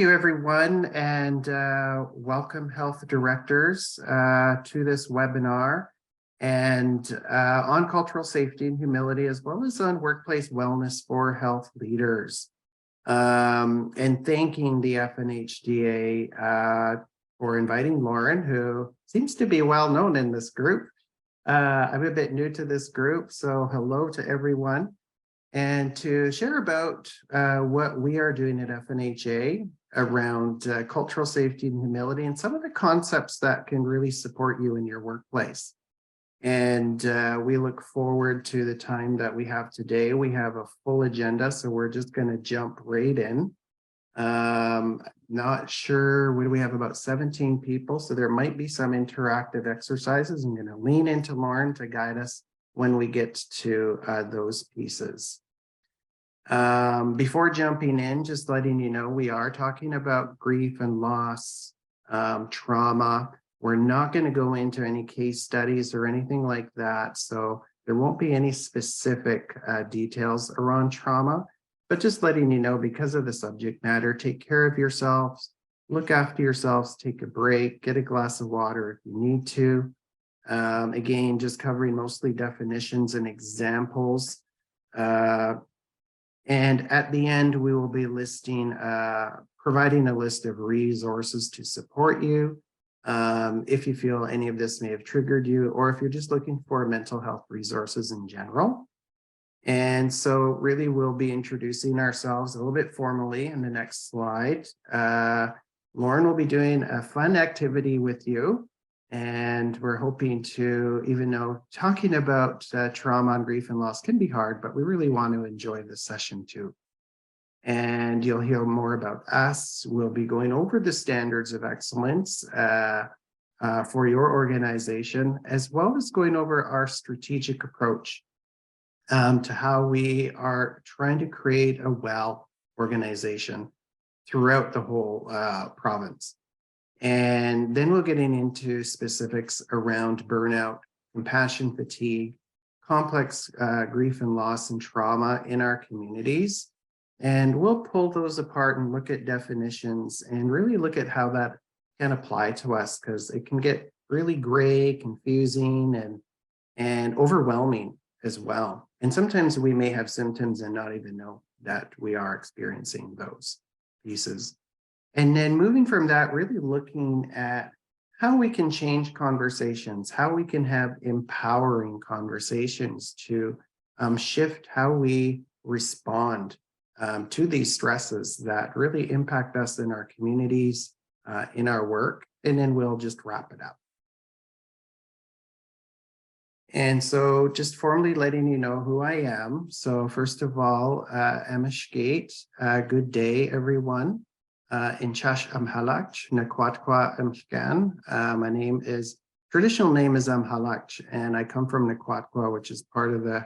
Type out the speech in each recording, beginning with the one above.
you, everyone, and welcome health directors to this webinar and on cultural safety and humility, as well as on workplace wellness for health leaders. And thanking the FNHDA for inviting Lauren, who seems to be well known in this group. I'm a bit new to this group, so hello to everyone. And to share about what we are doing at FNHA around cultural safety and humility and some of the concepts that can really support you in your workplace. And we look forward to the time that we have today. We have a full agenda, so we're just going to jump right in. Not sure, what do we have, about 17 people, so there might be some interactive exercises. I'm going to lean into Lauren to guide us when we get to those pieces. Before jumping in, just letting you know, we are talking about grief and loss, trauma. We're not going to go into any case studies or anything like that, so there won't be any specific details around trauma, but just letting you know, because of the subject matter, take care of yourselves, look after yourselves, take a break, get a glass of water if you need to. Again, just covering mostly definitions and examples. And at the end, we will be listing, providing a list of resources to support you. If you feel any of this may have triggered you, or if you're just looking for mental health resources in general. And so really we'll be introducing ourselves a little bit formally in the next slide. Lauren will be doing a fun activity with you. And we're hoping to, even though talking about trauma and grief and loss can be hard, but we really want to enjoy this session too. And you'll hear more about us. We'll be going over the standards of excellence for your organization, as well as going over our strategic approach to how we are trying to create a well organization throughout the whole province. And then we're getting into specifics around burnout, compassion fatigue, complex grief and loss and trauma in our communities. And we'll pull those apart and look at definitions and really look at how that can apply to us, because it can get really gray, confusing, and overwhelming as well. And sometimes we may have symptoms and not even know that we are experiencing those pieces. And then moving from that, really looking at how we can change conversations, how we can have empowering conversations to shift how we respond to these stresses that really impact us in our communities, in our work, and then we'll just wrap it up. And so just formally letting you know who I am. So first of all, Amishgate, good day, everyone. In Chash Amhalach, Nekwatqua Mshkan. My name is, traditional name is Amhalach, and I come from Nekwatqua, which is part of the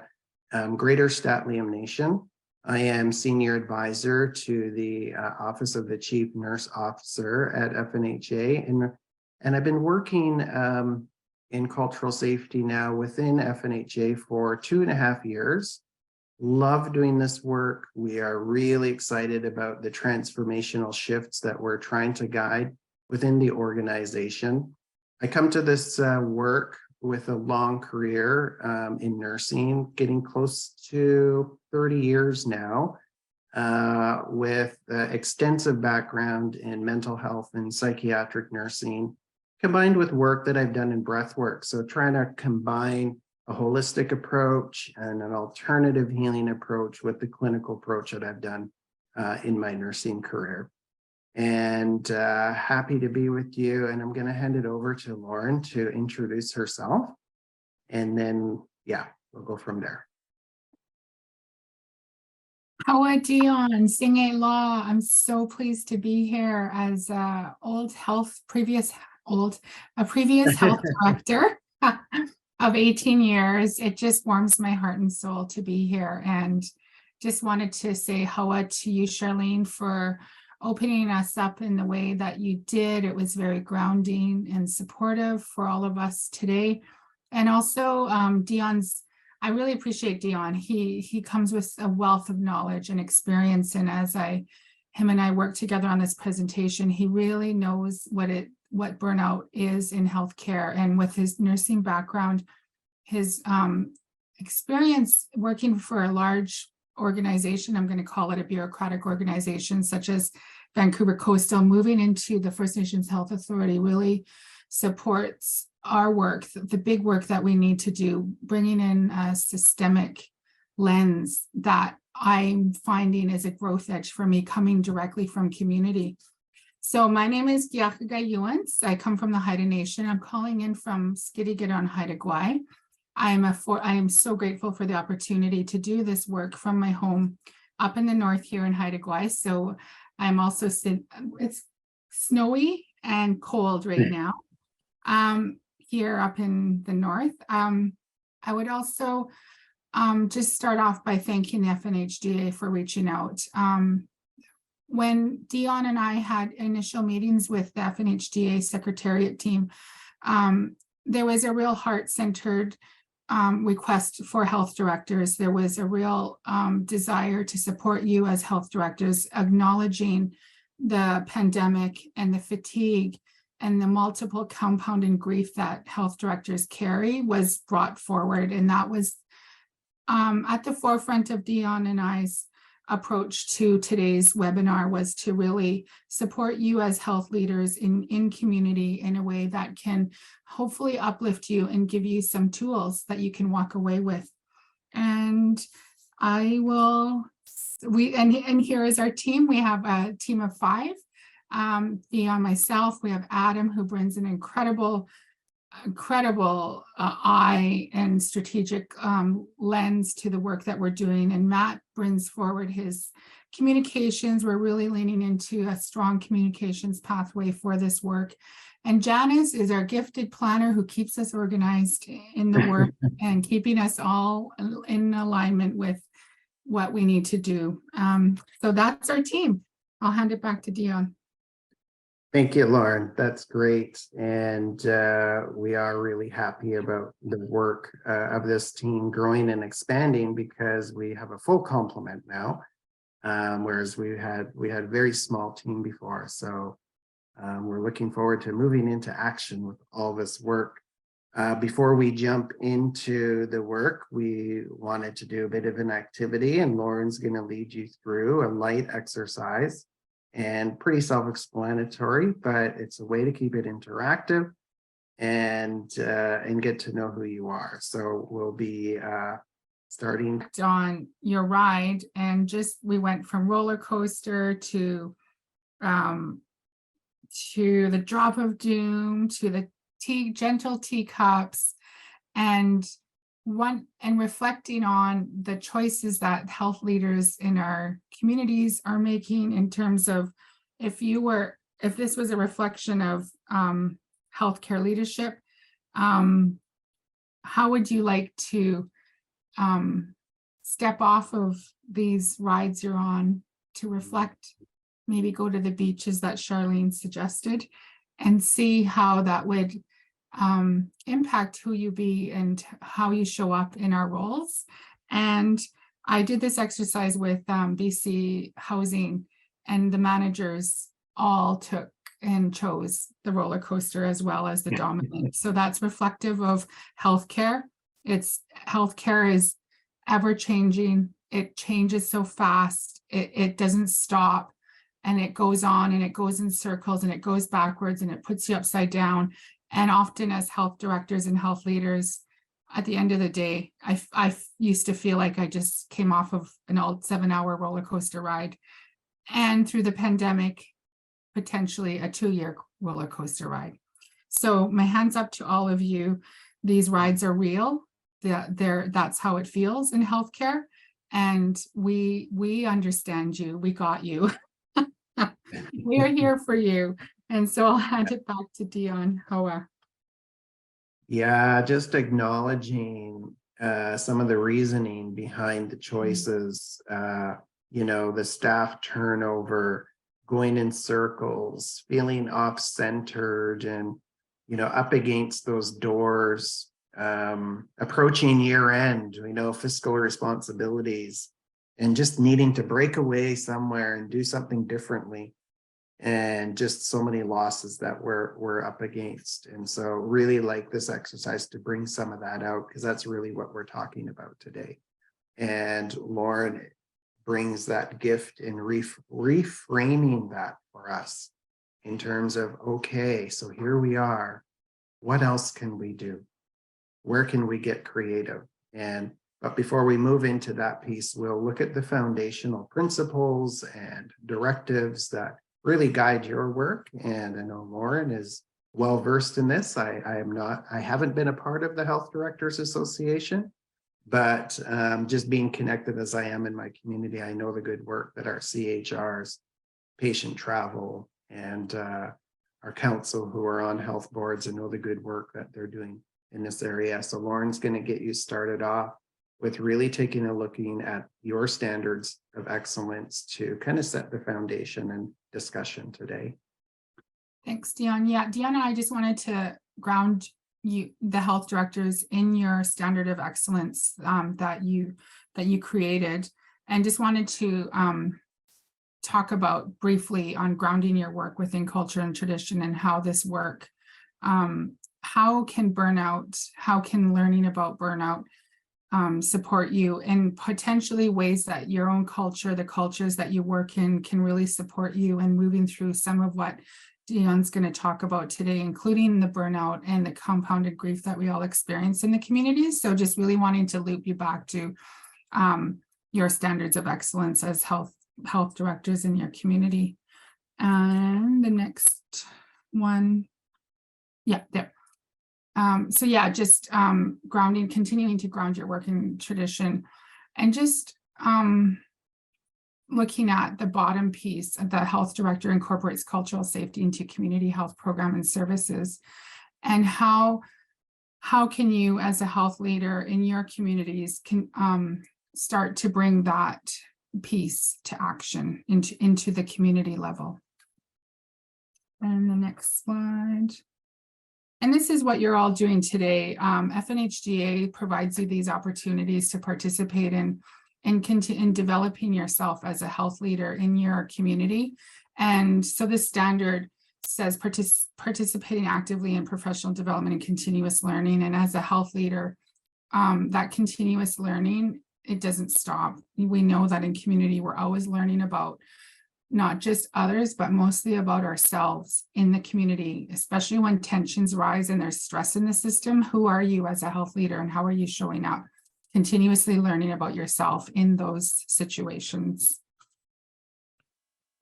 Greater Statliam Nation. I am senior advisor to the Office of the Chief Nurse Officer at FNHA, and I've been working in cultural safety now within FNHA for 2.5 years. Love doing this work. We are really excited about the transformational shifts that we're trying to guide within the organization. I come to this work with a long career in nursing, getting close to 30 years now, with extensive background in mental health and psychiatric nursing, combined with work that I've done in breath work. So trying to combine a holistic approach and an alternative healing approach with the clinical approach that I've done in my nursing career. And happy to be with you. And I'm going to hand it over to Lauren to introduce herself. And then, yeah, we'll go from there. Hawa Dion, Singay Law. I'm so pleased to be here as a previous health director of 18 years. It just warms my heart and soul to be here. And just wanted to say Hawa to you, Charlene, for opening us up in the way that you did. It was very grounding and supportive for all of us today. And also I really appreciate Dion. He comes with a wealth of knowledge and experience. And as I him and I worked together on this presentation. He really knows what burnout is in healthcare, and with his nursing background, his experience working for a large organization, I'm going to call it a bureaucratic organization such as Vancouver Coastal, moving into the First Nations Health Authority really supports our work, the big work that we need to do, bringing in a systemic lens that I'm finding is a growth edge for me, coming directly from community. So my name is Giachaga Ewens. I come from the Haida Nation. I'm calling in from Skidegate on Haida Gwaii. I am so grateful for the opportunity to do this work from my home up in the north here in Haida Gwaii. So I'm also, it's snowy and cold right now here up in the north. I would also just start off by thanking the FNHDA for reaching out. When Dion and I had initial meetings with the FNHDA Secretariat team, there was a real heart-centered request for health directors. There was a real desire to support you as health directors, acknowledging the pandemic and the fatigue and the multiple compounding grief that health directors carry was brought forward. And that was at the forefront of Dion and I's approach to today's webinar, was to really support you as health leaders in community in a way that can hopefully uplift you and give you some tools that you can walk away with. And and here is our team. We have a team of 5. Dion, myself, we have Adam, who brings an incredible eye and strategic lens to the work that we're doing. And Matt brings forward his communications. We're really leaning into a strong communications pathway for this work. And Janice is our gifted planner who keeps us organized in the work and keeping us all in alignment with what we need to do. So that's our team. I'll hand it back to Dion. Thank you, Lauren. That's great. And we are really happy about the work of this team growing and expanding, because we have a full complement now, whereas we had a very small team before. So we're looking forward to moving into action with all this work. Before we jump into the work, we wanted to do a bit of an activity, and Lauren's going to lead you through a light exercise. And pretty self-explanatory, but it's a way to keep it interactive and get to know who you are. So we'll be starting on your ride, and we went from roller coaster to the drop of doom, to the gentle teacups, and reflecting on the choices that health leaders in our communities are making in terms of, if this was a reflection of healthcare leadership, how would you like to step off of these rides you're on to reflect, maybe go to the beaches that Charlene suggested, and see how that would impact who you be and how you show up in our roles. And I did this exercise with BC Housing, and the managers all took and chose the roller coaster as well as the dominant. So that's reflective of healthcare. Healthcare is ever changing. It changes so fast. It doesn't stop, and it goes on and it goes in circles and it goes backwards and it puts you upside down. And often as health directors and health leaders, at the end of the day, I used to feel like I just came off of an old 7-hour roller coaster ride, and through the pandemic, potentially a 2-year roller coaster ride. So my hands up to all of you. These rides are real. That's how it feels in healthcare. And we understand you. We got you. We are here for you. And so I'll hand it back to Dion Hoa. Yeah, just acknowledging some of the reasoning behind the choices, the staff turnover, going in circles, feeling off-centered, and, up against those doors, approaching year end, fiscal responsibilities, and just needing to break away somewhere and do something differently, and just so many losses that we're up against. And so really like this exercise to bring some of that out, because that's really what we're talking about today. And Lauren brings that gift in reframing that for us in terms of, okay, so here we are. What else can we do? Where can we get creative? But before we move into that piece, we'll look at the foundational principles and directives that really guide your work. And I know Lauren is well versed in this. I haven't been a part of the Health Directors Association, but just being connected as I am in my community, I know the good work that our CHRs, patient travel, and our council who are on health boards, and know the good work that they're doing in this area. So Lauren's going to get you started off with really taking a looking at your standards of excellence to kind of set the foundation and discussion today. Thanks, Dion. Yeah, Dion, I just wanted to ground you, the health directors, in your standard of excellence that you created, and just wanted to talk about briefly on grounding your work within culture and tradition, and how this work, how can learning about burnout support you in potentially ways that your own culture, the cultures that you work in, can really support you in moving through some of what Dion's going to talk about today, including the burnout and the compounded grief that we all experience in the communities. So just really wanting to loop you back to your standards of excellence as health directors in your community. And the next one, yeah, there. So yeah, just continuing to ground your work in tradition, and just looking at the bottom piece, the health director incorporates cultural safety into community health program and services. And how can you, as a health leader in your communities, can start to bring that piece to action into the community level. And the next slide. And this is what you're all doing today. FNHDA provides you these opportunities to participate in developing yourself as a health leader in your community. And so this standard says participating actively in professional development and continuous learning. And as a health leader, that continuous learning, it doesn't stop. We know that in community, we're always learning about not just others, but mostly about ourselves in the community, especially when tensions rise and there's stress in the system. Who are you as a health leader, and how are you showing up? Continuously learning about yourself in those situations.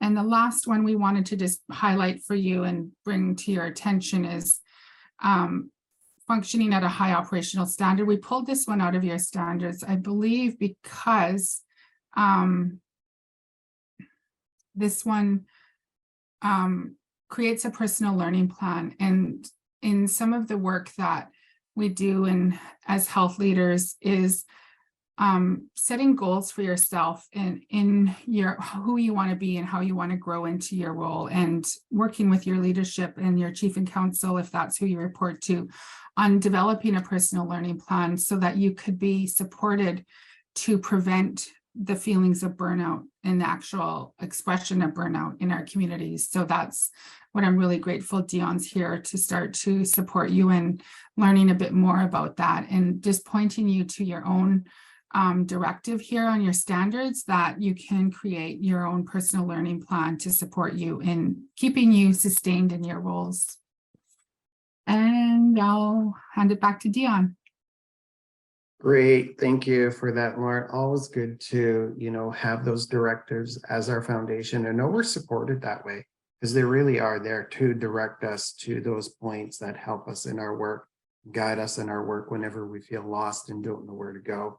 And the last one we wanted to just highlight for you and bring to your attention is functioning at a high operational standard. We pulled this one out of your standards, I believe, because this one creates a personal learning plan. And in some of the work that we do as health leaders is setting goals for yourself and in your who you want to be and how you want to grow into your role, and working with your leadership and your chief and council, if that's who you report to, on developing a personal learning plan so that you could be supported to prevent the feelings of burnout and the actual expression of burnout in our communities. So that's what I'm really grateful Dion's here to start to support you in learning a bit more about that, and just pointing you to your own directive here on your standards, that you can create your own personal learning plan to support you in keeping you sustained in your roles. And I'll hand it back to Dion. Great, thank you for that, Lauren. Always good to, have those directives as our foundation, and know we're supported that way, because they really are there to direct us to those points that help us in our work, guide us in our work whenever we feel lost and don't know where to go.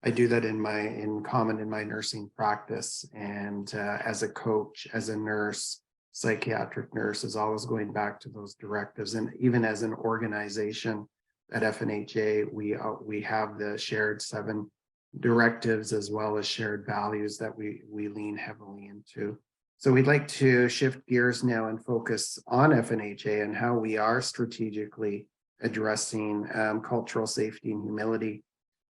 I do that in common in my nursing practice, and as a coach, as a nurse, psychiatric nurse, is always going back to those directives. And even as an organization at FNHDA, we have the shared 7 directives as well as shared values that we lean heavily into. So we'd like to shift gears now and focus on FNHDA and how we are strategically addressing cultural safety and humility.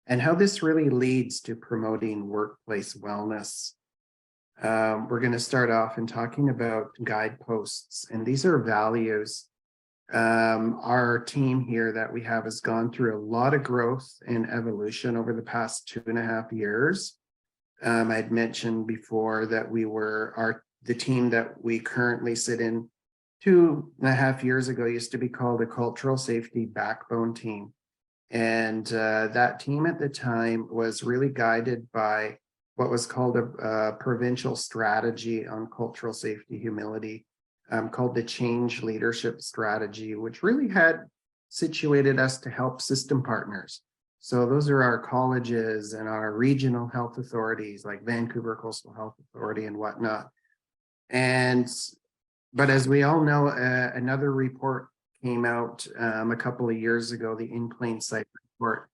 and how this really leads to promoting workplace wellness. We're going to start off in talking about guideposts, and these are values. Our team here that we have has gone through a lot of growth and evolution over the past 2.5 years. I'd mentioned before that the team that we currently sit in 2.5 years ago used to be called a cultural safety backbone team. And that team at the time was really guided by what was called a provincial strategy on cultural safety humility, called the Change Leadership Strategy, which really had situated us to help system partners. So those are our colleges and our regional health authorities like Vancouver Coastal Health Authority and whatnot. But as we all know, another report came out a couple of years ago, the In Plain Sight report,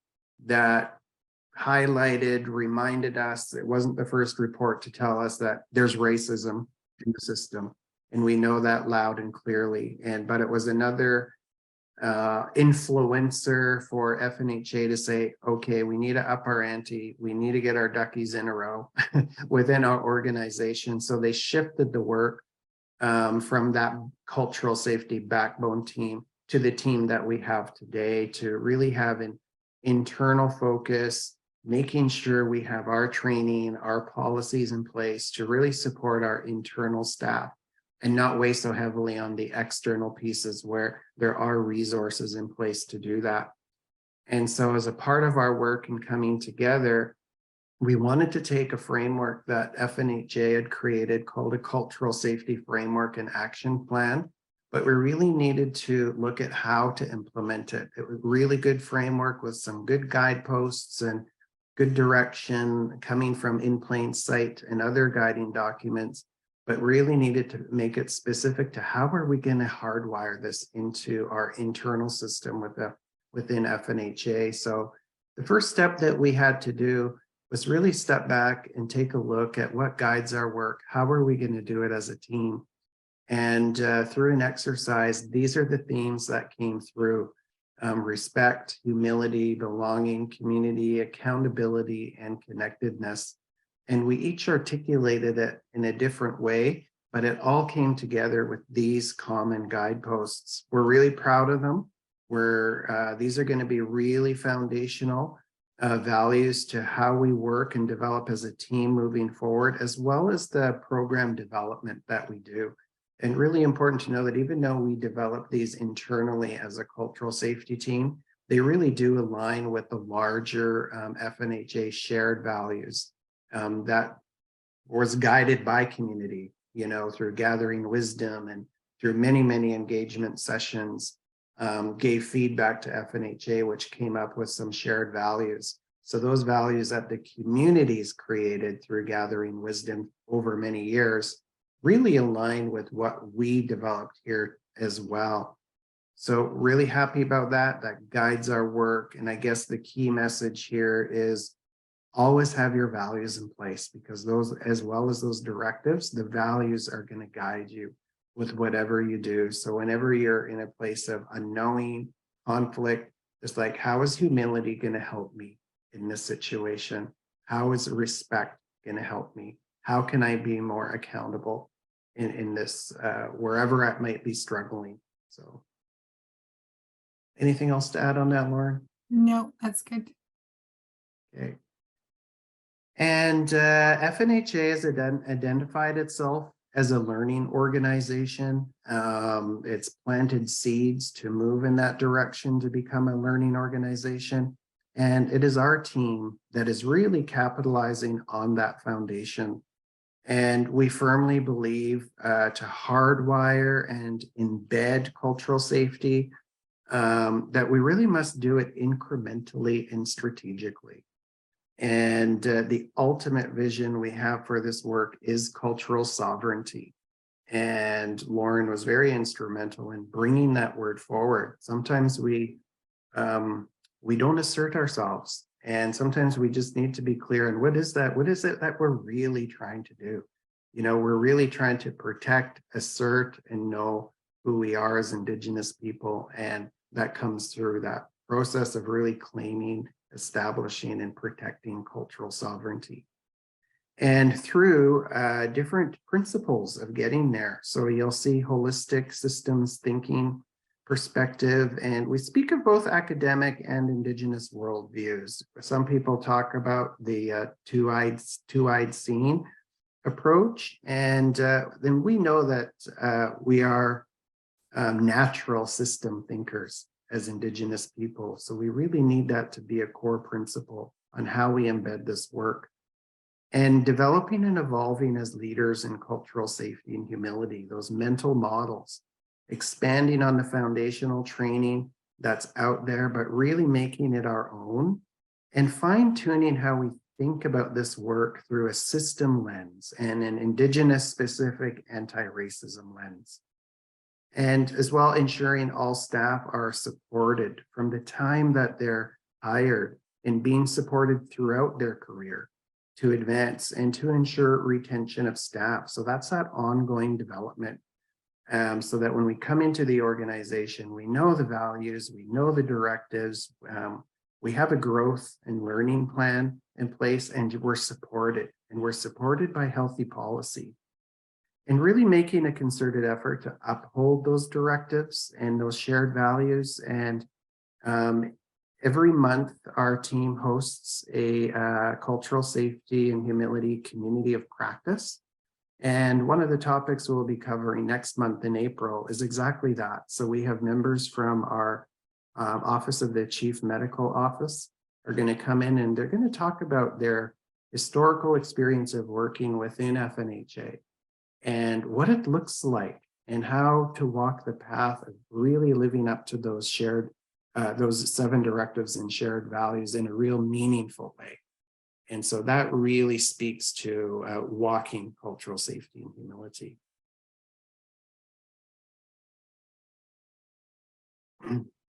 that highlighted, reminded us, it wasn't the first report to tell us that there's racism in the system. And we know that loud and clearly. But it was another influencer for FNHA to say, okay, we need to up our ante. We need to get our duckies in a row within our organization. So they shifted the work from that cultural safety backbone team to the team that we have today, to really have an internal focus, making sure we have our training, our policies in place to really support our internal staff and not weigh so heavily on the external pieces where there are resources in place to do that. And so as a part of our work and coming together, we wanted to take a framework that FNHA had created called a Cultural Safety Framework and Action Plan, but we really needed to look at how to implement it. It was a really good framework with some good guideposts and good direction coming from In Plain Sight and other guiding documents, but really needed to make it specific to how are we going to hardwire this into our internal system within FNHA. So the first step that we had to do was really step back and take a look at what guides our work. How are we going to do it as a team? And through an exercise, these are the themes that came through: respect, humility, belonging, community, accountability, and connectedness. And we each articulated it in a different way, but it all came together with these common guideposts. We're really proud of them. These are going to be really foundational values to how we work and develop as a team moving forward, as well as the program development that we do. And really important to know that even though we develop these internally as a cultural safety team, they really do align with the larger FNHA shared values that was guided by community, through gathering wisdom and through many, many engagement sessions, gave feedback to FNHA, which came up with some shared values. So those values that the communities created through gathering wisdom over many years really align with what we developed here as well. So really happy about that. That guides our work. And I guess the key message here is always have your values in place, because those, as well as those directives, the values are going to guide you with whatever you do. So whenever you're in a place of unknowing conflict, it's like, how is humility going to help me in this situation? How is respect going to help me? How can I be more accountable in this, wherever I might be struggling? So anything else to add on that, Lauren? No, that's good. Okay. And FNHA has identified itself as a learning organization. It's planted seeds to move in that direction to become a learning organization. And it is our team that is really capitalizing on that foundation. And we firmly believe to hardwire and embed cultural safety, that we really must do it incrementally and strategically. And the ultimate vision we have for this work is cultural sovereignty. And Lauren was very instrumental in bringing that word forward. Sometimes we don't assert ourselves, and sometimes we just need to be clear. And what is that? What is it that we're really trying to do? We're really trying to protect, assert, and know who we are as Indigenous people. And that comes through that process of really claiming establishing and protecting cultural sovereignty. And through different principles of getting there. So you'll see holistic systems thinking perspective, and we speak of both academic and Indigenous worldviews. Some people talk about the two-eyed seeing approach, and then we know that we are natural system thinkers as Indigenous people. So we really need that to be a core principle on how we embed this work. And developing and evolving as leaders in cultural safety and humility, those mental models, expanding on the foundational training that's out there, but really making it our own, and fine-tuning how we think about this work through a system lens and an Indigenous specific anti-racism lens. And as well, ensuring all staff are supported from the time that they're hired and being supported throughout their career to advance and to ensure retention of staff. So that's that ongoing development. So that when we come into the organization, we know the values, we know the directives, we have a growth and learning plan in place, and we're supported by healthy policy. And really making a concerted effort to uphold those directives and those shared values. And every month, our team hosts a cultural safety and humility community of practice. And one of the topics we'll be covering next month in April is exactly that. So we have members from our Office of the Chief Medical Office are going to come in, and they're going to talk about their historical experience of working within FNHA and what it looks like and how to walk the path of really living up to those shared, those 7 directives and shared values in a real meaningful way. And so that really speaks to walking cultural safety and humility.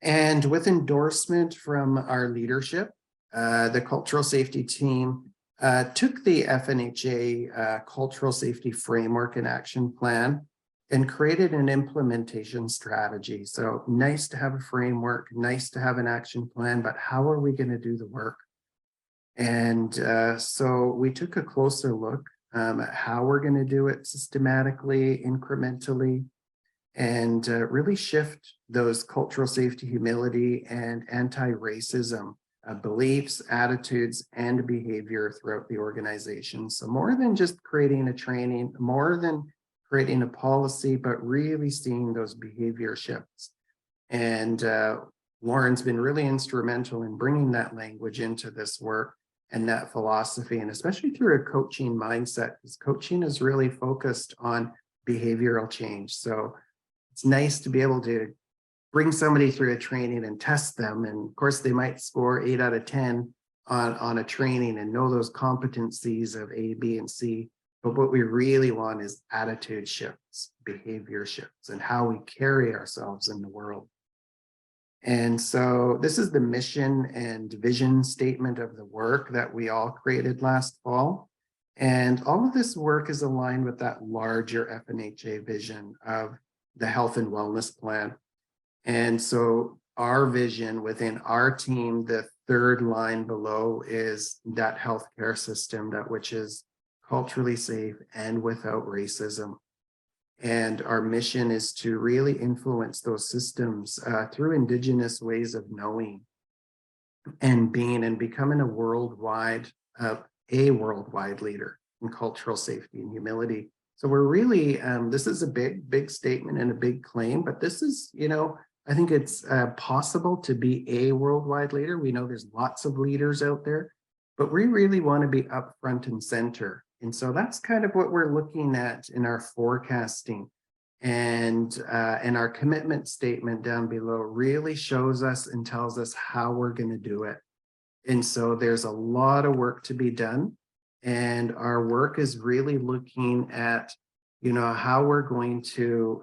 And with endorsement from our leadership, the cultural safety team took the FNHA cultural safety framework and action plan and created an implementation strategy. So nice to have a framework, nice to have an action plan, but how are we going to do the work? And so we took a closer look at how we're going to do it systematically, incrementally, and really shift those cultural safety, humility, and anti-racism beliefs, attitudes, and behavior throughout the organization. So more than just creating a training, more than creating a policy, but really seeing those behavior shifts. And Lauren's been really instrumental in bringing that language into this work and that philosophy, and especially through a coaching mindset, because coaching is really focused on behavioral change. So it's nice to be able to bring somebody through a training and test them. And of course, they might score 8 out of 10 on a training and know those competencies of A, B, and C. But what we really want is attitude shifts, behavior shifts, and how we carry ourselves in the world. And so this is the mission and vision statement of the work that we all created last fall. And all of this work is aligned with that larger FNHA vision of the health and wellness plan. And so our vision within our team, the 3rd line below, is that healthcare system which is culturally safe and without racism. And our mission is to really influence those systems through Indigenous ways of knowing and being, and becoming a worldwide leader in cultural safety and humility. So we're really, this is a big statement and a big claim, but this is, I think it's possible to be a worldwide leader. We know there's lots of leaders out there, but we really want to be up front and center. And so that's kind of what we're looking at in our forecasting. And our commitment statement down below really shows us and tells us how we're going to do it. And so there's a lot of work to be done. And our work is really looking at, how we're going to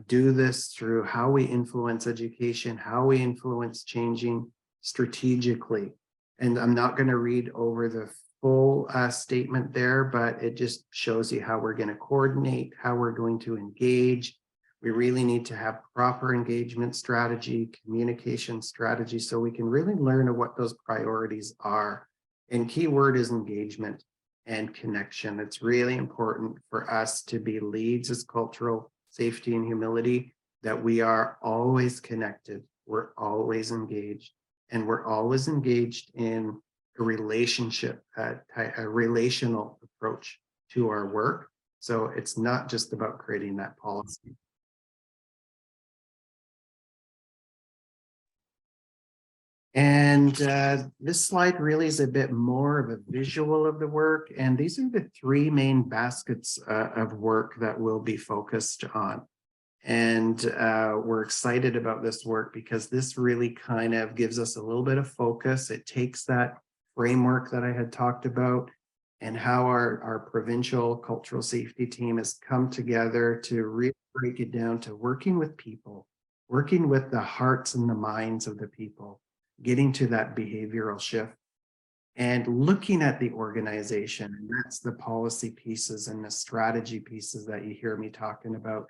do this through how we influence education, how we influence changing strategically. And I'm not going to read over the full statement there, but it just shows you how we're going to coordinate, how we're going to engage, We really need to have proper engagement strategy, communication strategy, so we can really learn what those priorities are. And key word is engagement and connection. It's really important for us to be leads as cultural safety and humility, that we are always connected, we're always engaged, and we're always engaged in a relationship, a relational approach to our work. So it's not just about creating that policy. And this slide really is a bit more of a visual of the work. And these are the three main baskets of work that we'll be focused on. And we're excited about this work because this really kind of gives us a little bit of focus. It takes that framework that I had talked about and how our provincial cultural safety team has come together to really break it down to working with people, working with the hearts and the minds of the people, getting to that behavioral shift and looking at the organization. And that's the policy pieces and the strategy pieces that you hear me talking about.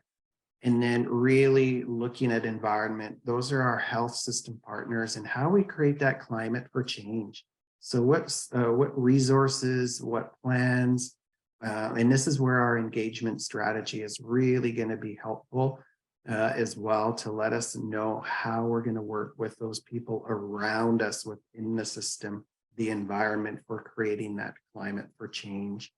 And then really looking at environment. Those are our health system partners and how we create that climate for change. So what resources, what plans, and this is where our engagement strategy is really going to be helpful as well, to let us know how we're going to work with those people around us within the system, the environment for creating that climate for change.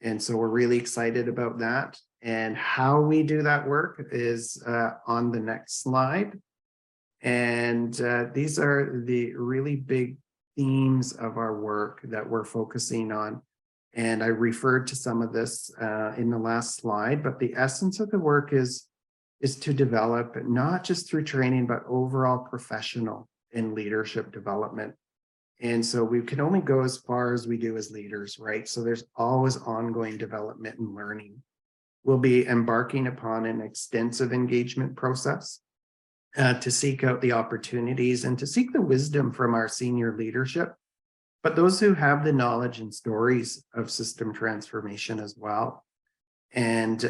And so we're really excited about that. And how we do that work is on the next slide. And these are the really big themes of our work that we're focusing on. And I referred to some of this in the last slide, but the essence of the work is to develop, not just through training, but overall professional and leadership development. And so we can only go as far as we do as leaders, right? So there's always ongoing development and learning. We'll be embarking upon an extensive engagement process to seek out the opportunities and to seek the wisdom from our senior leadership, but those who have the knowledge and stories of system transformation as well. And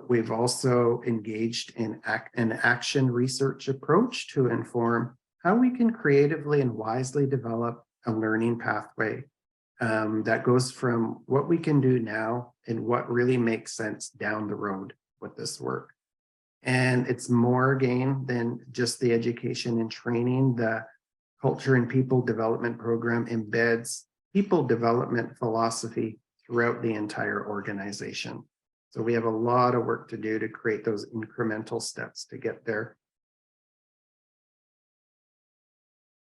we've also engaged in an action research approach to inform how we can creatively and wisely develop a learning pathway that goes from what we can do now and what really makes sense down the road with this work. And it's more, again, than just the education and training. The Culture and People Development Program embeds people development philosophy throughout the entire organization. So we have a lot of work to do to create those incremental steps to get there.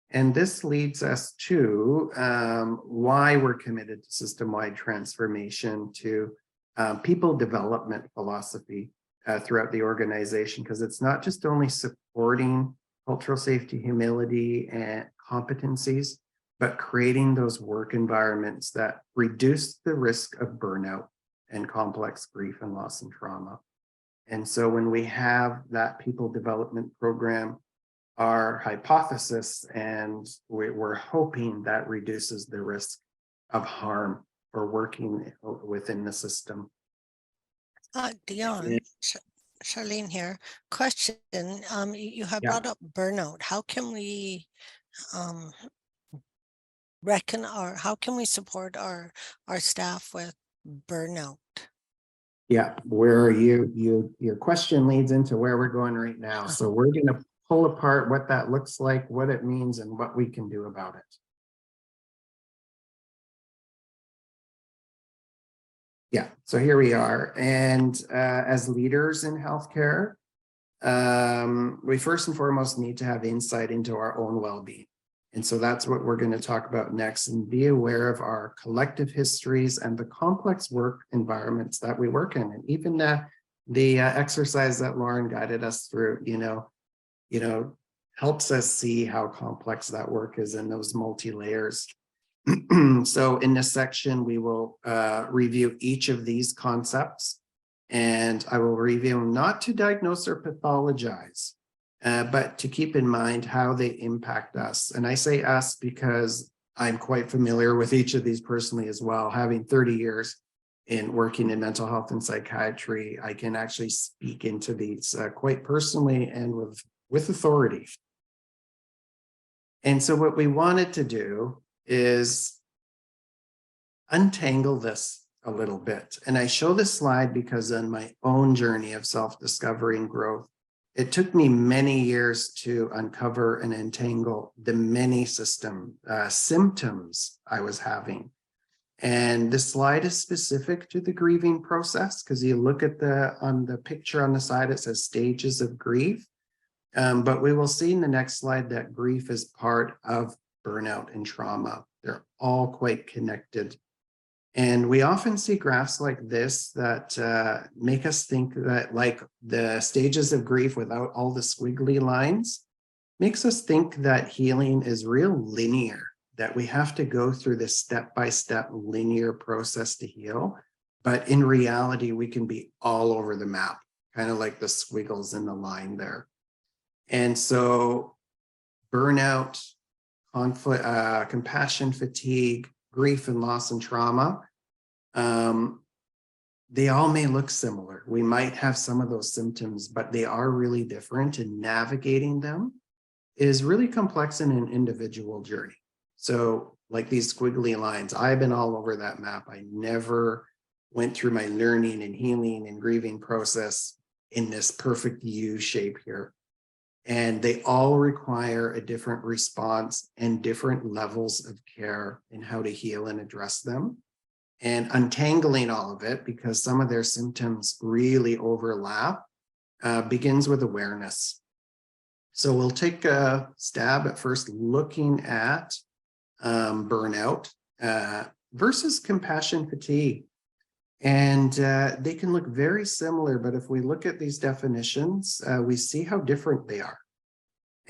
And this leads us to why we're committed to system-wide transformation, to people development philosophy throughout the organization, because it's not just only supporting cultural safety, humility, and competencies, but creating those work environments that reduce the risk of burnout and complex grief and loss and trauma. And so when we have that people development program, our hypothesis, and we're hoping that reduces the risk of harm for working within the system. Dion, Charlene here. Question, you have brought up burnout. How can we how can we support our staff with burnout? Yeah, where your question leads into where we're going right now. So we're going to pull apart what that looks like, what it means, and what we can do about it. Yeah, so here we are. And as leaders in healthcare, we first and foremost need to have insight into our own well-being. And so that's what we're going to talk about next, and be aware of our collective histories and the complex work environments that we work in. And even the exercise that Lauren guided us through, helps us see how complex that work is in those multi-layers. So in this section, we will review each of these concepts, and I will review them not to diagnose or pathologize, but to keep in mind how they impact us. And I say us because I'm quite familiar with each of these personally as well, having 30 years in working in mental health and psychiatry, I can actually speak into these quite personally and with authority. And so what we wanted to do is untangle this a little bit. And I show this slide because on my own journey of self-discovery and growth, it took me many years to uncover and untangle the many symptoms I was having. And this slide is specific to the grieving process because you look at on the picture on the side, it says stages of grief. But we will see in the next slide that grief is part of burnout and trauma. They're all quite connected. And we often see graphs like this that make us think that, like, the stages of grief without all the squiggly lines makes us think that healing is real linear, that we have to go through this step-by-step linear process to heal. But in reality, we can be all over the map, kind of like the squiggles in the line there. And so burnout, conflict, compassion fatigue, grief and loss and trauma, they all may look similar. We might have some of those symptoms, but they are really different, and navigating them is really complex in an individual journey. So like these squiggly lines, I've been all over that map. I never went through my learning and healing and grieving process in this perfect U shape here. And they all require a different response and different levels of care in how to heal and address them. And untangling all of it, because some of their symptoms really overlap, begins with awareness. So we'll take a stab at first looking at burnout versus compassion fatigue. And they can look very similar, but if we look at these definitions, we see how different they are.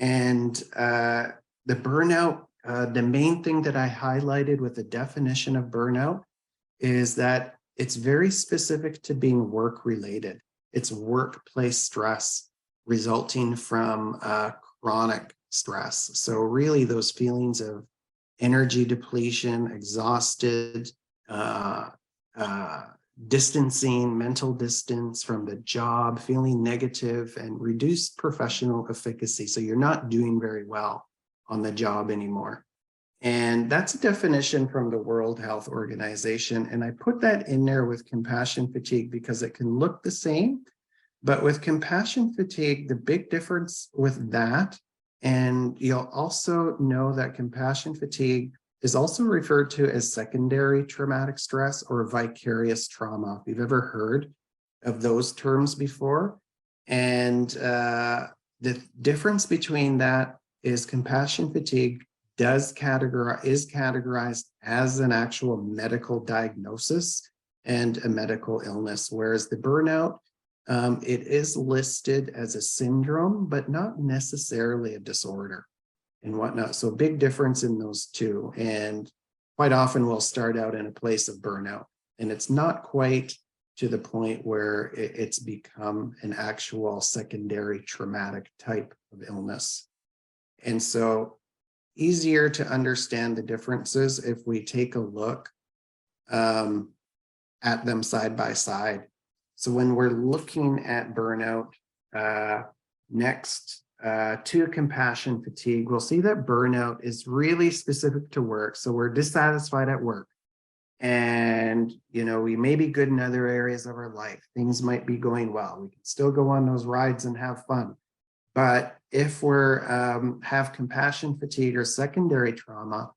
And the burnout, the main thing that I highlighted with the definition of burnout is that it's very specific to being work-related. It's workplace stress resulting from chronic stress. So really those feelings of energy depletion, exhausted, distancing, mental distance from the job, feeling negative, and reduced professional efficacy. So you're not doing very well on the job anymore. And that's a definition from the World Health Organization. And I put that in there with compassion fatigue because it can look the same, but with compassion fatigue, the big difference with that, and you'll also know that compassion fatigue is also referred to as secondary traumatic stress or vicarious trauma. If you've ever heard of those terms before. And the difference between that is compassion fatigue is categorized as an actual medical diagnosis and a medical illness, whereas the burnout, it is listed as a syndrome, but not necessarily a disorder and whatnot. So big difference in those two. And quite often we'll start out in a place of burnout, and it's not quite to the point where it's become an actual secondary traumatic type of illness. And so easier to understand the differences if we take a look at them side by side. So when we're looking at burnout next to compassion fatigue, we'll see that burnout is really specific to work. So we're dissatisfied at work, and we may be good in other areas of our life. Things might be going well. We can still go on those rides and have fun. But if we're have compassion fatigue or secondary trauma,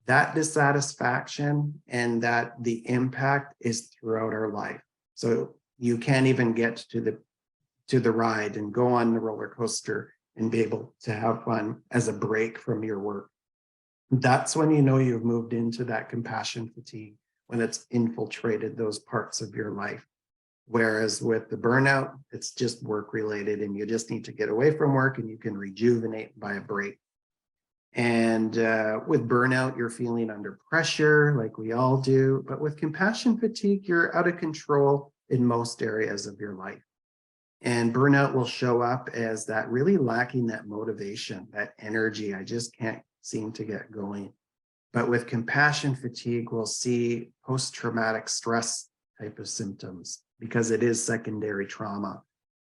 that dissatisfaction and that the impact is throughout our life. So you can't even get to the ride and go on the roller coaster and be able to have fun as a break from your work. That's when you know you've moved into that compassion fatigue, when it's infiltrated those parts of your life. Whereas with the burnout, it's just work related, and you just need to get away from work and you can rejuvenate by a break. And with burnout, you're feeling under pressure like we all do. But with compassion fatigue, you're out of control in most areas of your life. And burnout will show up as that really lacking that motivation, that energy. I just can't seem to get going. But with compassion fatigue, we'll see post-traumatic stress type of symptoms because it is secondary trauma.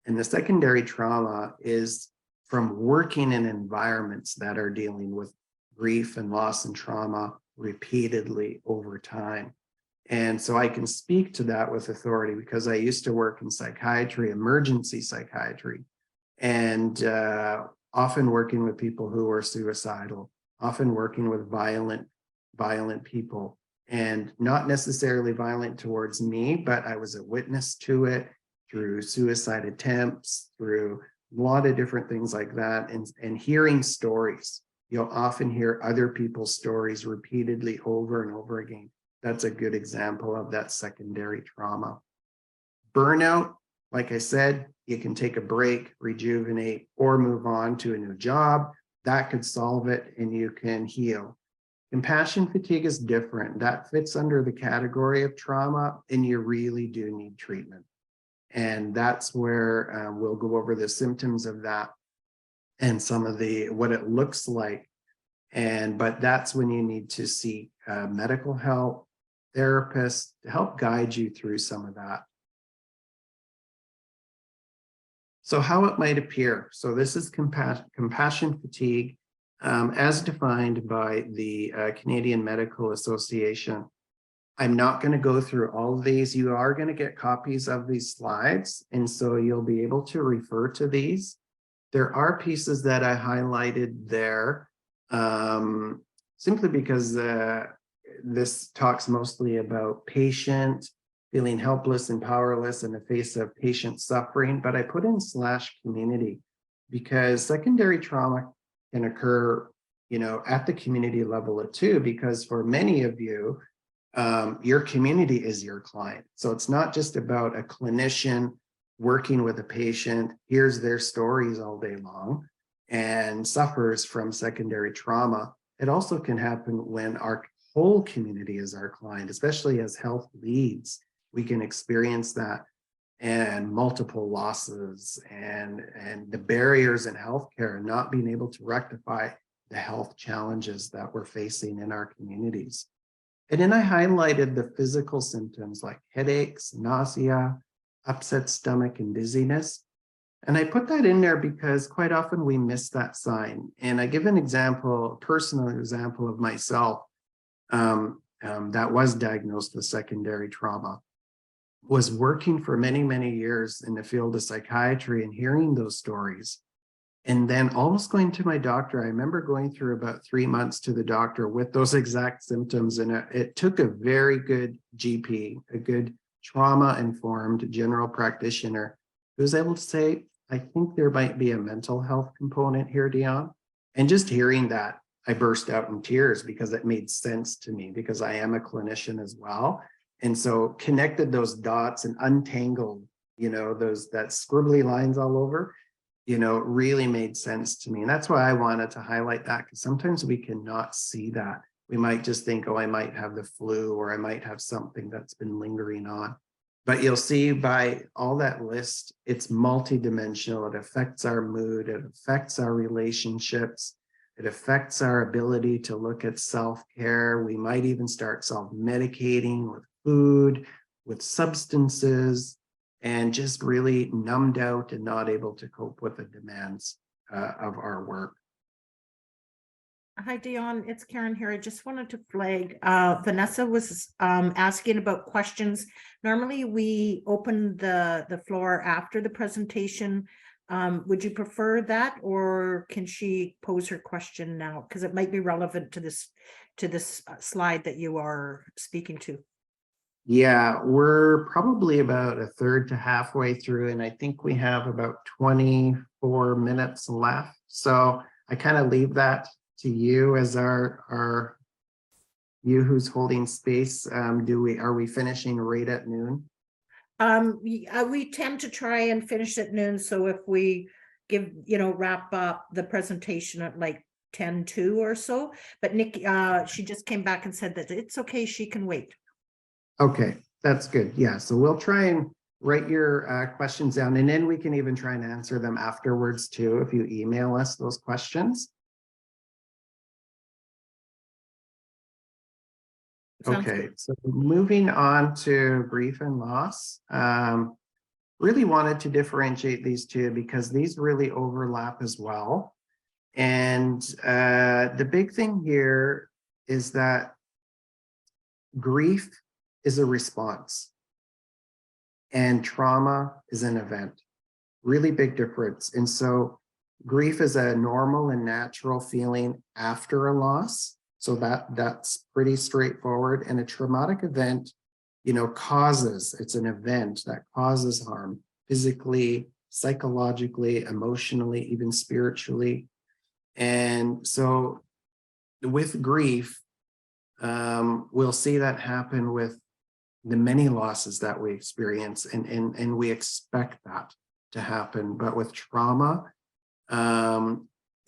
And the secondary trauma is from working in environments that are dealing with grief and loss and trauma repeatedly over time. And so I can speak to that with authority because I used to work in psychiatry, emergency psychiatry, and often working with people who were suicidal, often working with violent people, and not necessarily violent towards me, but I was a witness to it through suicide attempts, through a lot of different things like that, and hearing stories. You'll often hear other people's stories repeatedly over and over again. That's a good example of that secondary trauma. Burnout, like I said, you can take a break, rejuvenate, or move on to a new job. That could solve it and you can heal. Compassion fatigue is different. That fits under the category of trauma and you really do need treatment. And that's where we'll go over the symptoms of that and some of what it looks like. But that's when you need to seek medical help, therapists to help guide you through some of that. So how it might appear. So this is compassion fatigue as defined by the Canadian Medical Association. I'm not going to go through all of these. You are going to get copies of these slides, and so you'll be able to refer to these. There are pieces that I highlighted there simply because this talks mostly about patient feeling helpless and powerless in the face of patient suffering, but I put in /community because secondary trauma can occur, at the community level too, because for many of you, your community is your client. So it's not just about a clinician working with a patient, hears their stories all day long and suffers from secondary trauma. It also can happen when our whole community is our client, especially as health leads. We can experience that and multiple losses and the barriers in healthcare, not being able to rectify the health challenges that we're facing in our communities. And then I highlighted the physical symptoms like headaches, nausea, upset stomach, and dizziness. And I put that in there because quite often we miss that sign. And I give an example, a personal example of myself that was diagnosed with secondary trauma. Was working for many, many years in the field of psychiatry and hearing those stories. And then almost going to my doctor. I remember going through about 3 months to the doctor with those exact symptoms. And it took a very good GP, a good trauma-informed general practitioner who was able to say, I think there might be a mental health component here, Dion. And just hearing that, I burst out in tears because it made sense to me because I am a clinician as well. And so connected those dots and untangled, that scribbly lines all over, really made sense to me. And that's why I wanted to highlight that, because sometimes we cannot see that. We might just think, oh, I might have the flu or I might have something that's been lingering on. But you'll see by all that list, it's multidimensional. It affects our mood. It affects our relationships. It affects our ability to look at self-care. We might even start self-medicating with food, with substances, and just really numbed out and not able to cope with the demands of our work. Hi, Dion. It's Karen here. I just wanted to flag, Vanessa was asking about questions. Normally, we open the floor after the presentation. Would you prefer that, or can she pose her question now? Because it might be relevant to this slide that you are speaking to. Yeah, we're probably about a third to halfway through, and I think we have about 24 minutes left. So I kind of leave that to you as our you who's holding space. Are we finishing right at noon? We tend to try and finish at noon. So if we wrap up the presentation at like 10:02 or so, but Nikki, she just came back and said that it's okay. She can wait. Okay, that's good. Yeah, so we'll try and write your questions down, and then we can even try and answer them afterwards too, if you email us those questions. Sounds Okay, so moving on to grief and loss. Really wanted to differentiate these two because these really overlap as well. And the big thing here is that grief is a response and trauma is an event. Really big difference. And so grief is a normal and natural feeling after a loss. So that's pretty straightforward. And a traumatic event, it's an event that causes harm physically, psychologically, emotionally, even spiritually. And so with grief, we'll see that happen with the many losses that we experience, and we expect that to happen. But with trauma,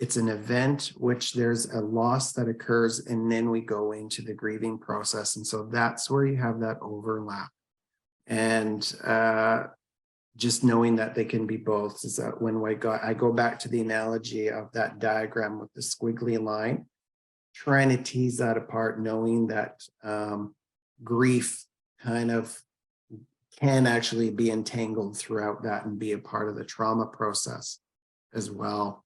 it's an event which there's a loss that occurs, and then we go into the grieving process. And so that's where you have that overlap. And just knowing that they can be both is that when I go back to the analogy of that diagram with the squiggly line, trying to tease that apart, knowing that grief kind of can actually be entangled throughout that and be a part of the trauma process as well.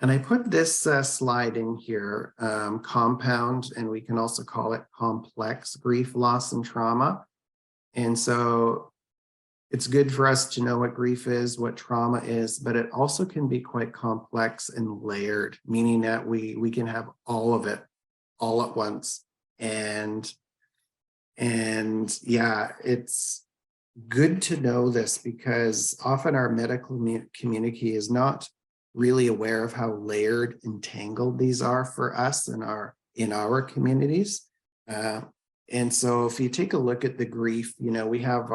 And I put this slide in here, compound, and we can also call it complex grief, loss, and trauma. And so it's good for us to know what grief is, what trauma is, but it also can be quite complex and layered, meaning that we can have all of it all at once. And yeah, it's good to know this because often our medical community is not really aware of how layered and tangled these are for us in our communities. And so if you take a look at the grief, we have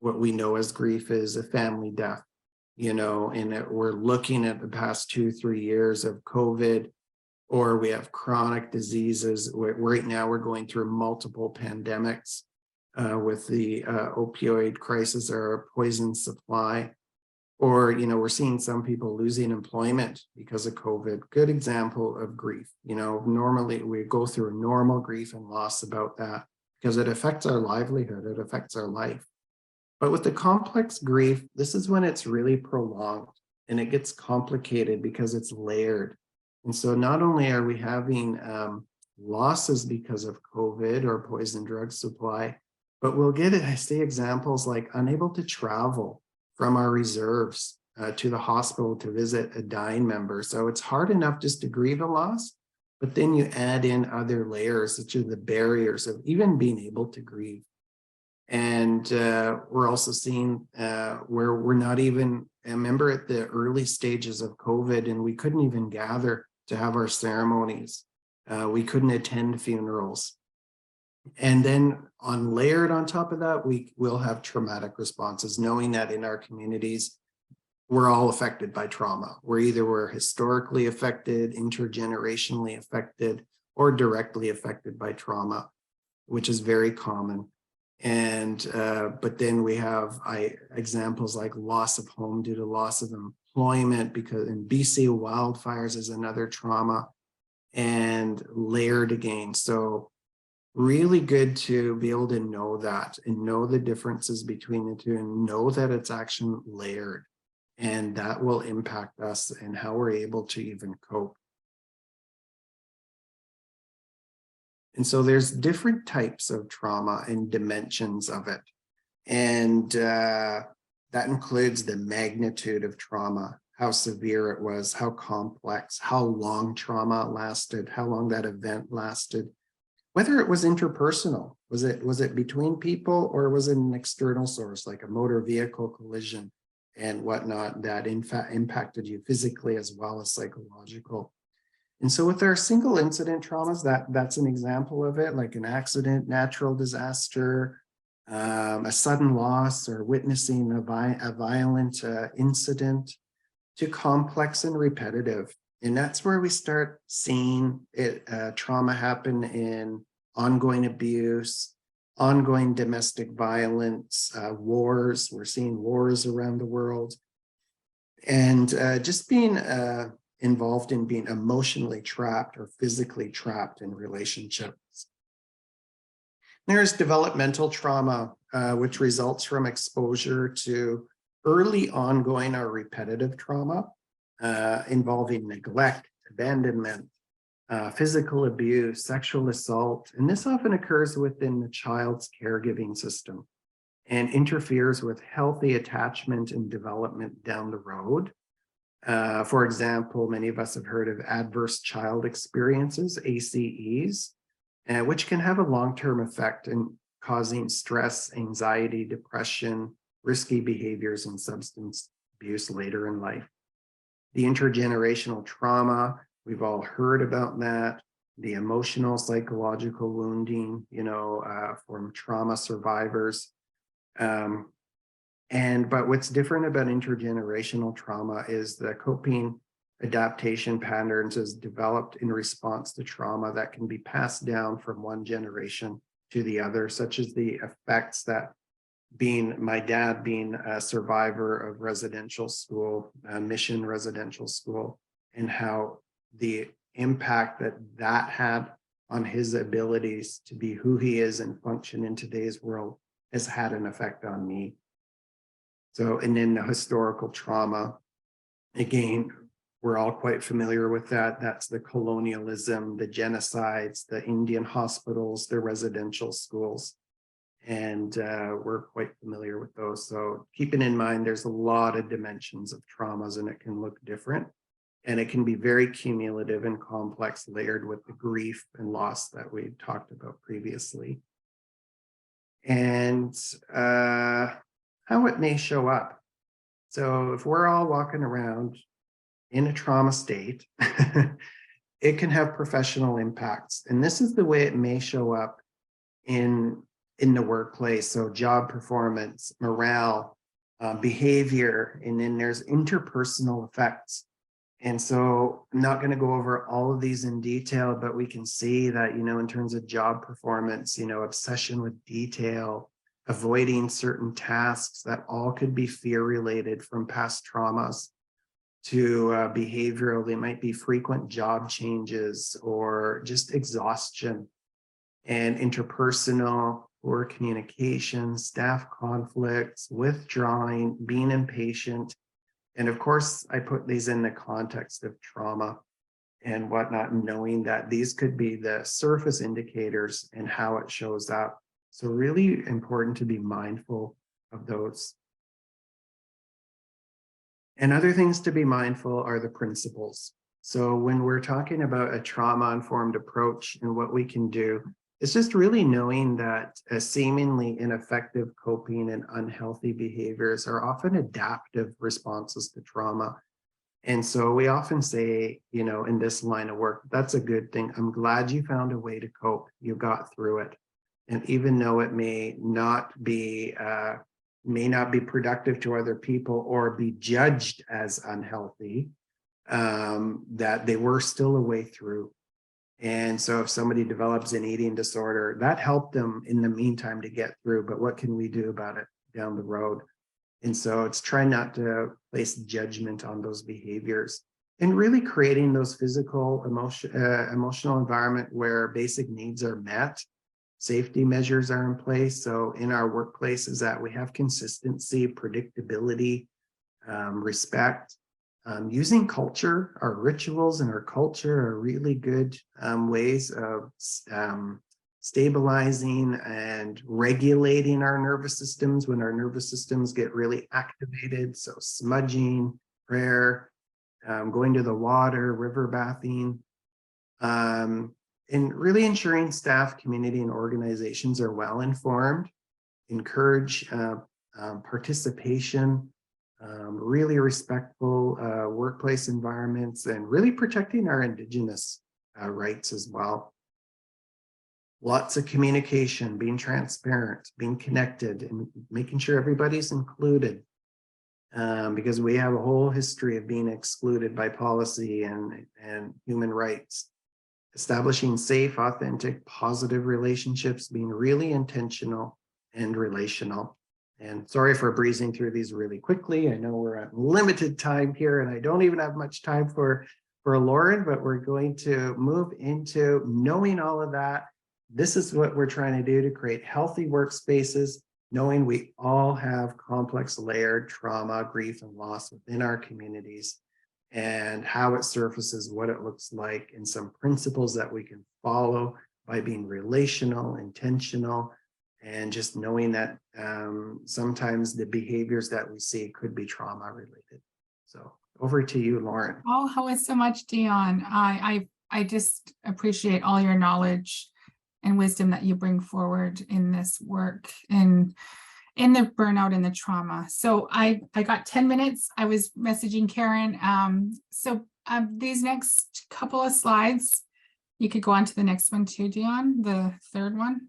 what we know as grief is a family death, and we're looking at the past 2-3 years of COVID, or we have chronic diseases. Right now we're going through multiple pandemics with the opioid crisis or poison supply. Or, we're seeing some people losing employment because of COVID. Good example of grief. Normally we go through normal grief and loss about that because it affects our livelihood, it affects our life. But with the complex grief, this is when it's really prolonged and it gets complicated because it's layered. And so not only are we having losses because of COVID or poison drug supply, but we'll get examples like unable to travel from our reserves to the hospital to visit a dying member. So it's hard enough just to grieve a loss, but then you add in other layers, such as the barriers of even being able to grieve. And we're also seeing where we're not even, remember at the early stages of COVID, and we couldn't even gather to have our ceremonies. We couldn't attend funerals. And then layered on top of that, we will have traumatic responses, knowing that in our communities, we're all affected by trauma. We're historically affected, intergenerationally affected, or directly affected by trauma, which is very common. And but then we have examples like loss of home due to loss of employment, because in BC wildfires is another trauma, and layered again. So really good to be able to know that and know the differences between the two and know that it's actually layered, and that will impact us and how we're able to even cope. And so there's different types of trauma and dimensions of it. And that includes the magnitude of trauma, how severe it was, how complex, how long trauma lasted, how long that event lasted, whether it was interpersonal, was it between people, or was it an external source like a motor vehicle collision and whatnot that in fact impacted you physically as well as psychological. And so with our single incident traumas, that's an example of it, like an accident, natural disaster, a sudden loss, or witnessing a violent incident, to complex and repetitive. And that's where we start seeing trauma happen in ongoing abuse, ongoing domestic violence, wars. We're seeing wars around the world. And just being involved in being emotionally trapped or physically trapped in relationships. There's developmental trauma, which results from exposure to early ongoing or repetitive trauma involving neglect, abandonment, physical abuse, sexual assault, and this often occurs within the child's caregiving system and interferes with healthy attachment and development down the road. For example, many of us have heard of adverse child experiences, ACEs, which can have a long-term effect in causing stress, anxiety, depression, risky behaviors, and substance abuse later in life. The intergenerational trauma, we've all heard about that. The emotional, psychological wounding, from trauma survivors. But what's different about intergenerational trauma is the coping adaptation patterns is developed in response to trauma that can be passed down from one generation to the other, such as the effects that my dad being a survivor of residential school, mission residential school, and how the impact that had on his abilities to be who he is and function in today's world has had an effect on me. So, and then the historical trauma, again, we're all quite familiar with that. That's the colonialism, the genocides, the Indian hospitals, the residential schools. And we're quite familiar with those. So keeping in mind, there's a lot of dimensions of traumas and it can look different. And it can be very cumulative and complex, layered with the grief and loss that we talked about previously. And how it may show up. So if we're all walking around in a trauma state, it can have professional impacts. And this is the way it may show up in the workplace. So job performance, morale, behavior, and then there's interpersonal effects. And so I'm not going to go over all of these in detail, but we can see that, in terms of job performance, obsession with detail, avoiding certain tasks, that all could be fear related from past traumas, to behavioral. They might be frequent job changes or just exhaustion, and interpersonal or communication, staff conflicts, withdrawing, being impatient. And of course, I put these in the context of trauma and whatnot, knowing that these could be the surface indicators and how it shows up. So really important to be mindful of those. And other things to be mindful are the principles. So when we're talking about a trauma-informed approach and what we can do, it's just really knowing that seemingly ineffective coping and unhealthy behaviors are often adaptive responses to trauma. And so we often say, in this line of work, that's a good thing. I'm glad you found a way to cope. You got through it. And even though it may not be productive to other people or be judged as unhealthy, that they were still a way through. And so if somebody develops an eating disorder, that helped them in the meantime to get through, but what can we do about it down the road? And so it's trying not to place judgment on those behaviors and really creating those physical, emotional environment where basic needs are met. Safety measures are in place. So in our workplaces that we have consistency, predictability, respect. Using culture, our rituals and our culture are really good ways of stabilizing and regulating our nervous systems when our nervous systems get really activated. So smudging, prayer, going to the water, river bathing, and really ensuring staff, community, and organizations are well informed, encourage participation, really respectful workplace environments, and really protecting our Indigenous rights as well. Lots of communication, being transparent, being connected, and making sure everybody's included, because we have a whole history of being excluded by policy and human rights. Establishing safe, authentic, positive relationships, being really intentional and relational. And sorry for breezing through these really quickly. I know we're at limited time here and I don't even have much time for for Lauren, but we're going to move into knowing all of that. This is what we're trying to do to create healthy workspaces, knowing we all have complex layered trauma, grief, and loss within our communities, and how it surfaces, what it looks like, and some principles that we can follow by being relational, intentional, and just knowing that sometimes the behaviors that we see could be trauma related. So over to you, Lauren. Oh, how is so much, Dion. I just appreciate all your knowledge and wisdom that you bring forward in this work and in the burnout and the trauma. So I got 10 minutes. I was messaging Karen. These next couple of slides, you could go on to the next one too, Dion, the third one.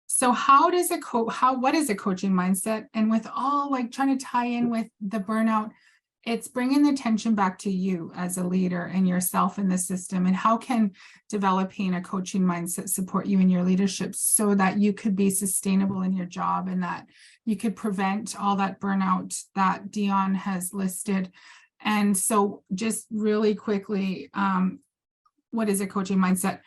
So what is a coaching mindset? And with all like trying to tie in with the burnout, it's bringing the attention back to you as a leader and yourself in the system, and how can developing a coaching mindset support you in your leadership so that you could be sustainable in your job and that you could prevent all that burnout that Dion has listed. And so just really quickly, what is a coaching mindset?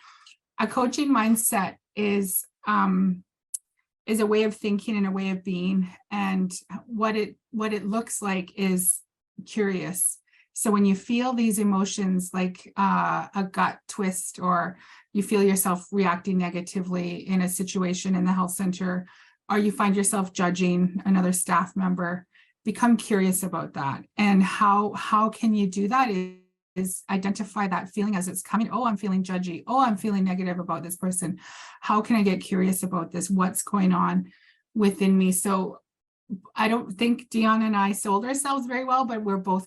A coaching mindset is a way of thinking and a way of being, and what it looks like is curious. So when you feel these emotions like a gut twist, or you feel yourself reacting negatively in a situation in the health center, or you find yourself judging another staff member, become curious about that. And how can you do that is identify that feeling as it's coming. Oh, I'm feeling judgy. Oh, I'm feeling negative about this person. How can I get curious about this? What's going on within me? So I don't think Dion and I sold ourselves very well, but we're both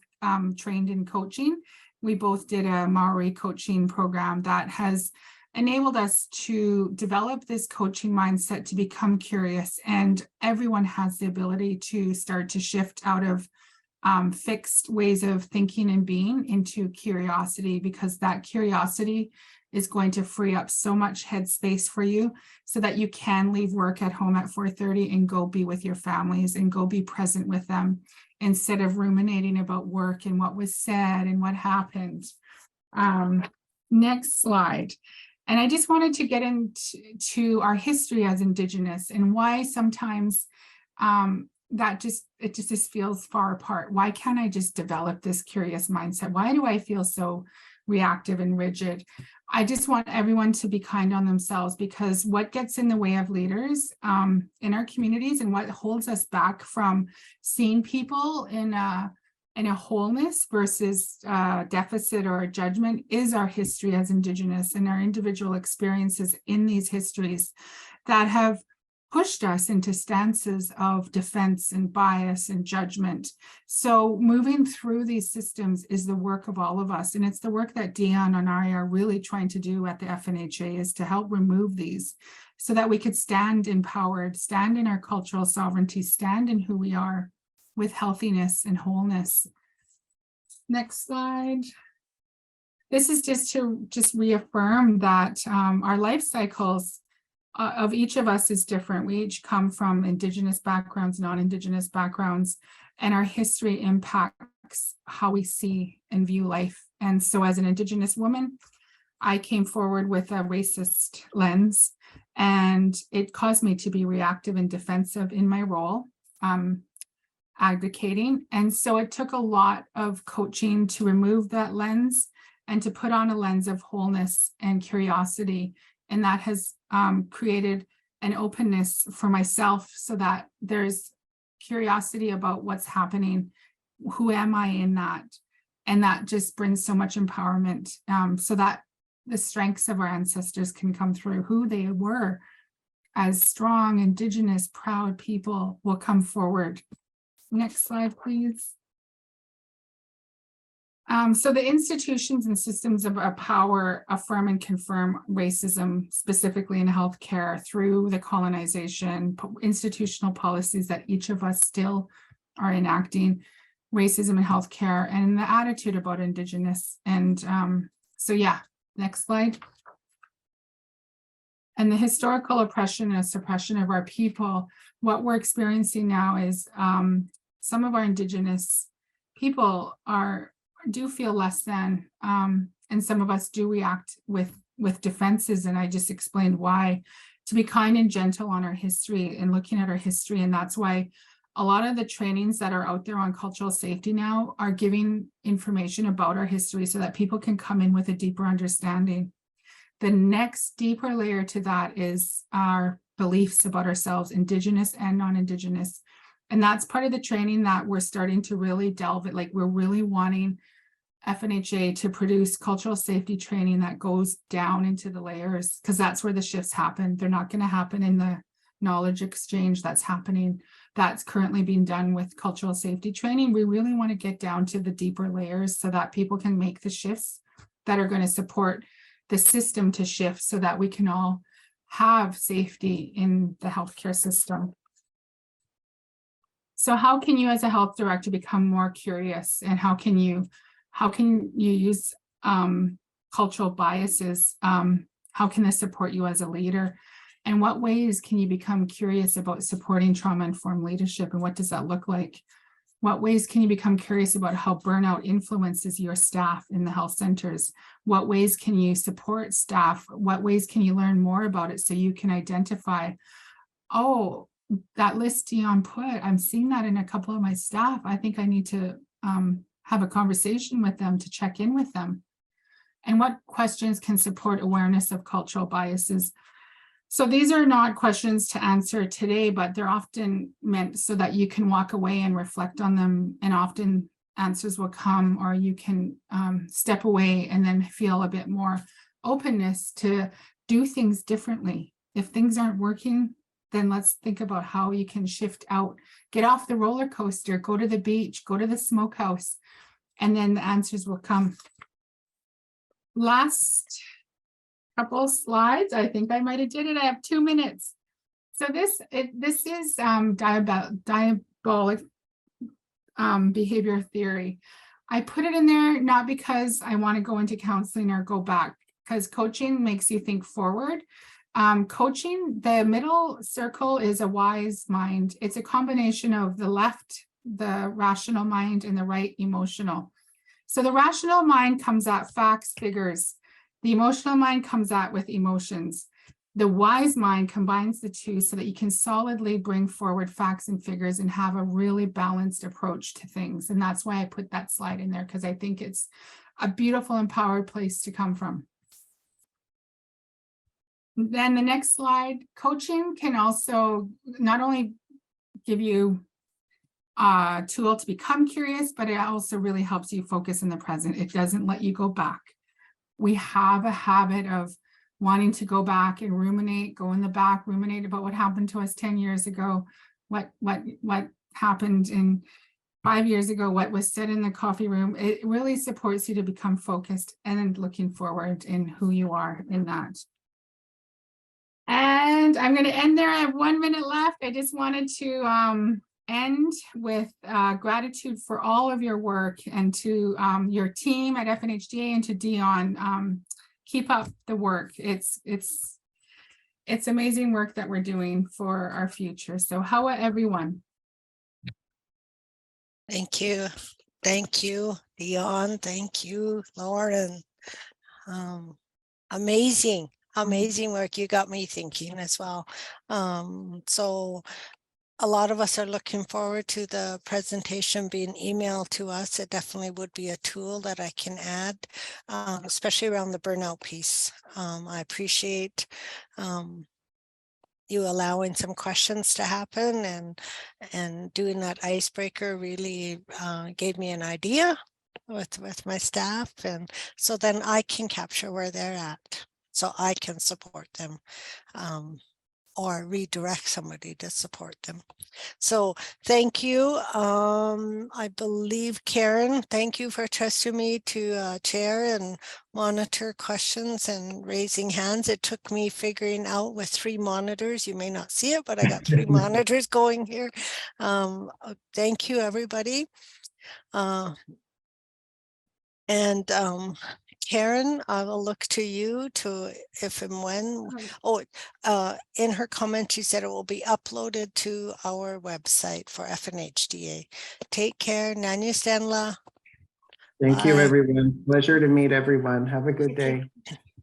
trained in coaching. We both did a Maori coaching program that has enabled us to develop this coaching mindset to become curious. And everyone has the ability to start to shift out of fixed ways of thinking and being into curiosity, because that curiosity is going to free up so much headspace for you so that you can leave work at home at 4:30 and go be with your families and go be present with them instead of ruminating about work and what was said and what happened. Next slide. And I just wanted to get into our history as Indigenous and why sometimes it just feels far apart. Why can't I just develop this curious mindset? Why do I feel so reactive and rigid? I just want everyone to be kind on themselves, because what gets in the way of leaders in our communities and what holds us back from seeing people in a wholeness versus deficit or judgment is our history as Indigenous and our individual experiences in these histories that have pushed us into stances of defense and bias and judgment. So moving through these systems is the work of all of us. And it's the work that Dion and I are really trying to do at the FNHDA, is to help remove these so that we could stand empowered, stand in our cultural sovereignty, stand in who we are with healthiness and wholeness. Next slide. This is just to reaffirm that our life cycles of each of us is different. We each come from Indigenous backgrounds, non-Indigenous backgrounds, and our history impacts how we see and view life. And so as an Indigenous woman, I came forward with a racist lens, and it caused me to be reactive and defensive in my role, advocating. And so it took a lot of coaching to remove that lens and to put on a lens of wholeness and curiosity. And that has created an openness for myself so that there's curiosity about what's happening. Who am I in that? And that just brings so much empowerment so that the strengths of our ancestors can come through. Who they were as strong, Indigenous, proud people will come forward. Next slide, please. So the institutions and systems of power affirm and confirm racism, specifically in healthcare, through the colonization, institutional policies that each of us still are enacting, racism in healthcare, and the attitude about Indigenous. And so yeah, next slide. And the historical oppression and suppression of our people, what we're experiencing now is some of our Indigenous people are do feel less than, and some of us do react with defenses, and I just explained why, to be kind and gentle on our history and looking at our history. And that's why a lot of the trainings that are out there on cultural safety now are giving information about our history so that people can come in with a deeper understanding. The next deeper layer to that is our beliefs about ourselves, Indigenous and non-Indigenous. And that's part of the training that we're starting to really delve at. Like, we're really wanting FNHA to produce cultural safety training that goes down into the layers, because that's where the shifts happen. They're not going to happen in the knowledge exchange that's happening, that's currently being done with cultural safety training. We really want to get down to the deeper layers so that people can make the shifts that are going to support the system to shift, so that we can all have safety in the healthcare system. So how can you as a health director become more curious, and how can you use cultural biases? How can this support you as a leader? And what ways can you become curious about supporting trauma-informed leadership, and what does that look like? What ways can you become curious about how burnout influences your staff in the health centers? What ways can you support staff? What ways can you learn more about it so you can identify, oh, that list Dion put, I'm seeing that in a couple of my staff. I think I need to have a conversation with them to check in with them. And what questions can support awareness of cultural biases? So these are not questions to answer today, but they're often meant so that you can walk away and reflect on them, and often answers will come, or you can step away and then feel a bit more openness to do things differently. If things aren't working, then let's think about how you can shift out, get off the roller coaster, go to the beach, go to the smokehouse, and then the answers will come. Last couple slides. I think I might have did it. I have 2 minutes. So this is diabolic behavior theory. I put it in there not because I want to go into counseling or go back, because coaching makes you think forward. Coaching, the middle circle is a wise mind. It's a combination of the left, the rational mind, and the right, emotional. So the rational mind comes at facts, figures. The emotional mind comes at with emotions. The wise mind combines the two so that you can solidly bring forward facts and figures and have a really balanced approach to things. And that's why I put that slide in there, because I think it's a beautiful, empowered place to come from. Then the next slide, coaching can also not only give you a tool to become curious, but it also really helps you focus in the present. It doesn't let you go back. We have a habit of wanting to go back and ruminate, go in the back, ruminate about what happened to us 10 years ago, what happened in 5 years ago, what was said in the coffee room. It really supports you to become focused and looking forward in who you are in that. And I'm going to end there. I have 1 minute left. I just wanted to end with gratitude for all of your work, and to your team at FNHDA, and to Dion. Keep up the work. It's amazing work that we're doing for our future. So how everyone. Thank you. Thank you, Dion. Thank you, Lauren. Amazing work. You got me thinking as well. So a lot of us are looking forward to the presentation being emailed to us. It definitely would be a tool that I can add, especially around the burnout piece. I appreciate you allowing some questions to happen, and doing that icebreaker really gave me an idea with my staff, and so then I can capture where they're at, so I can support them. Or redirect somebody to support them. So thank you. I believe, Karen, thank you for trusting me to chair and monitor questions and raising hands. It took me figuring out with 3 monitors. You may not see it, but I got 3 monitors going here. Thank you, everybody. Karen, I will look to you to if and when. In her comment, she said it will be uploaded to our website for FNHDA. Take care. Nanya Stanla. Thank you, Bye. everyone. Pleasure to meet everyone. Have a good day.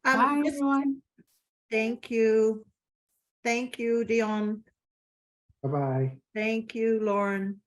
Bye, Just- everyone. Thank you. Thank you, Dion. Bye-bye. Thank you, Lauren.